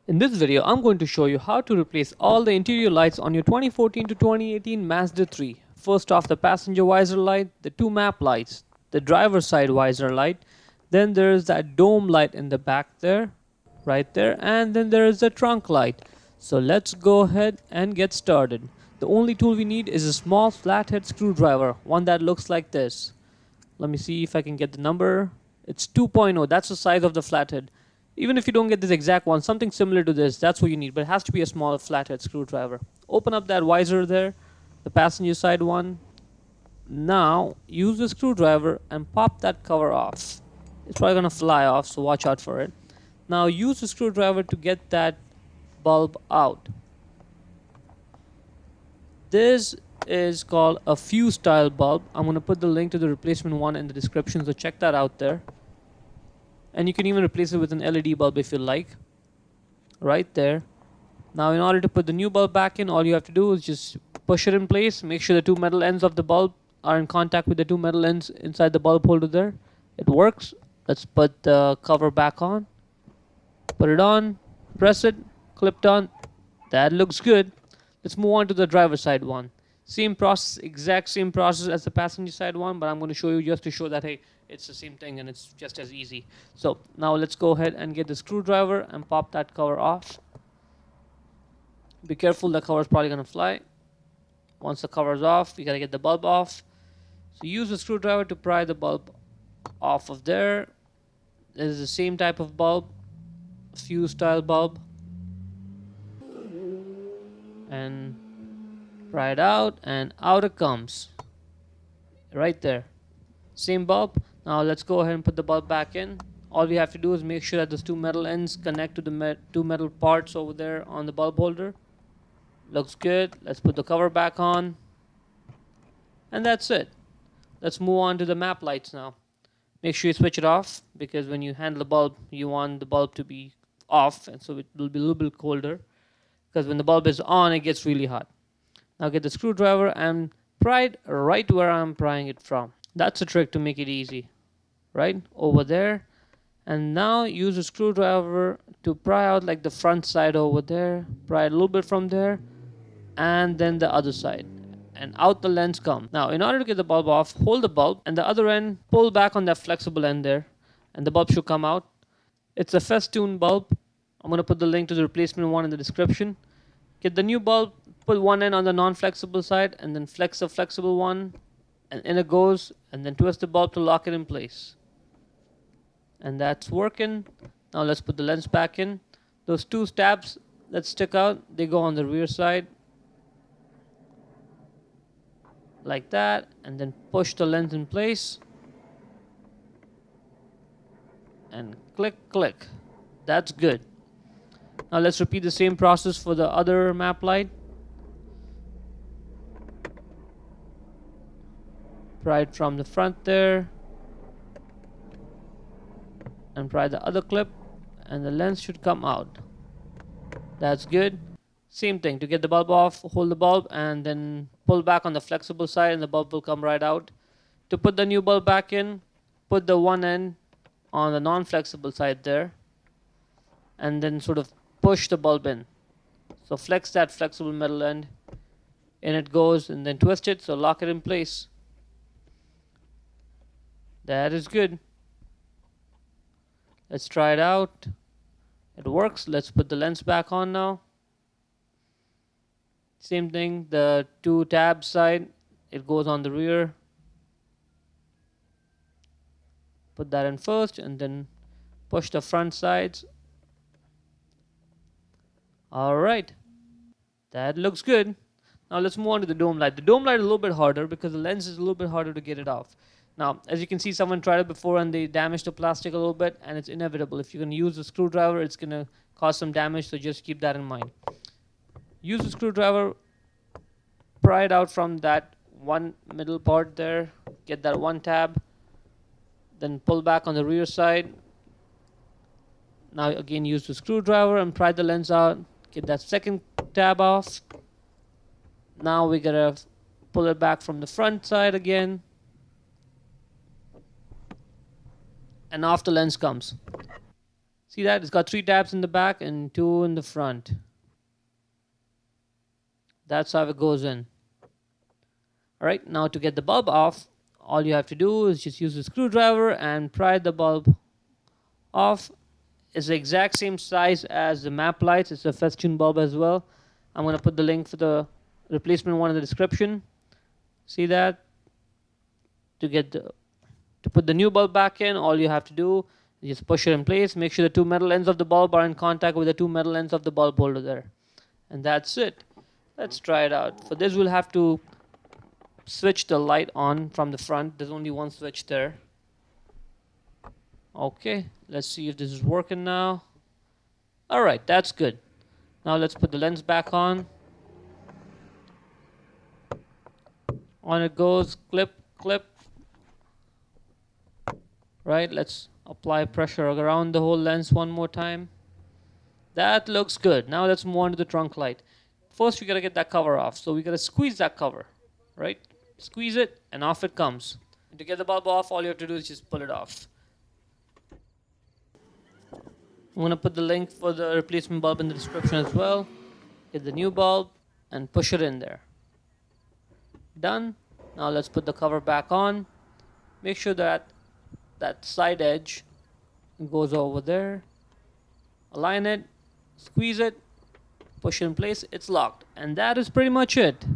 In this video, I'm going to show you how to replace all the interior lights on your 2014 to 2018 Mazda 3. First off, the passenger visor light, the two map lights, the driver's side visor light, then there's that dome light in the back there, right there, and then there is the trunk light. So let's go ahead and get started. The only tool we need is a small flathead screwdriver, one that looks like this. Let me see if I can get the number. It's 2.0. That's the size of the flathead. Even if you don't get this exact one, something similar to this, that's what you need. But it has to be a small flathead screwdriver. Open up that visor there, the passenger side one. Now, use the screwdriver and pop that cover off. It's probably going to fly off, so watch out for it. Now, use the screwdriver to get that bulb out. This is called a fuse style bulb. I'm going to put the link to the replacement one in the description, so check that out there. And you can even replace it with an LED bulb if you like. Right there. Now in order to put the new bulb back in, all you have to do is just push it in place. Make sure the two metal ends of the bulb are in contact with the two metal ends inside the bulb holder there. It works. Let's put the cover back on. Put it on. Press it. Clipped on. That looks good. Let's move on to the driver's side one. Same process, exact same process as the passenger side one, but I'm going to show you just to show that, hey, it's the same thing and it's just as easy. So now let's go ahead and get the screwdriver and pop that cover off. Be careful, the cover is probably going to fly. Once the cover is off, you got to get the bulb off. So use the screwdriver to pry the bulb off of there. This is the same type of bulb, fuse style bulb. And pry it out, and out it comes. Right there. Same bulb. Now let's go ahead and put the bulb back in. All we have to do is make sure that those two metal ends connect to the two metal parts over there on the bulb holder. Looks good. Let's put the cover back on. And that's it. Let's move on to the map lights now. Make sure you switch it off, because when you handle the bulb, you want the bulb to be off, and so it will be a little bit colder. Because when the bulb is on, it gets really hot. Now get the screwdriver and pry it right where I'm prying it from. That's a trick to make it easy. Right over there. And now use a screwdriver to pry out like the front side over there. Pry it a little bit from there. And then the other side. And out the lens comes. Now in order to get the bulb off, hold the bulb and the other end, pull back on that flexible end there. And the bulb should come out. It's a festoon bulb. I'm going to put the link to the replacement one in the description. Get the new bulb, put one end on the non-flexible side, and then flex the flexible one, and in it goes, and then twist the bulb to lock it in place. And that's working. Now let's put the lens back in. Those two stabs that stick out, they go on the rear side. Like that, and then push the lens in place. And click, click. That's good. Now let's repeat the same process for the other map light. Pry it from the front there. And pry the other clip. And the lens should come out. That's good. Same thing. To get the bulb off, hold the bulb and then pull back on the flexible side and the bulb will come right out. To put the new bulb back in, put the one end on the non-flexible side there. And then sort of push the bulb in. So flex that flexible metal end. In it goes, and then twist it, so lock it in place. That is good. Let's try it out. It works. Let's put the lens back on now. Same thing, the two tabs side, it goes on the rear. Put that in first, and then push the front sides. Alright, that looks good. Now let's move on to the dome light. The dome light is a little bit harder because the lens is a little bit harder to get it off. Now, as you can see, someone tried it before and they damaged the plastic a little bit, and it's inevitable. If you're going to use a screwdriver, it's going to cause some damage, so just keep that in mind. Use the screwdriver, pry it out from that one middle part there, get that one tab, then pull back on the rear side. Now again, use the screwdriver and pry the lens out. Get that second tab off. Now we gotta pull it back from the front side again. And off the lens comes. See that? It's got 3 tabs in the back and 2 in the front. That's how it goes in. Alright, now to get the bulb off, all you have to do is just use a screwdriver and pry the bulb off. It's the exact same size as the map lights. It's a festoon bulb as well. I'm going to put the link for the replacement one in the description. See that? To put the new bulb back in, all you have to do is just push it in place. Make sure the 2 metal ends of the bulb are in contact with the 2 metal ends of the bulb holder there. And that's it. Let's try it out. For this, we'll have to switch the light on from the front. There's only one switch there. Okay, let's see if this is working now. Alright, that's good. Now let's put the lens back on. On it goes, clip, clip. Right, let's apply pressure around the whole lens one more time. That looks good. Now let's move on to the trunk light. First, we gotta get that cover off. So we gotta squeeze that cover, right? Squeeze it, and off it comes. And to get the bulb off, all you have to do is just pull it off. I'm gonna put the link for the replacement bulb in the description as well. Get the new bulb and push it in there. Done. Now let's put the cover back on. Make sure that that side edge goes over there. Align it, squeeze it, push it in place. It's locked, and that is pretty much it.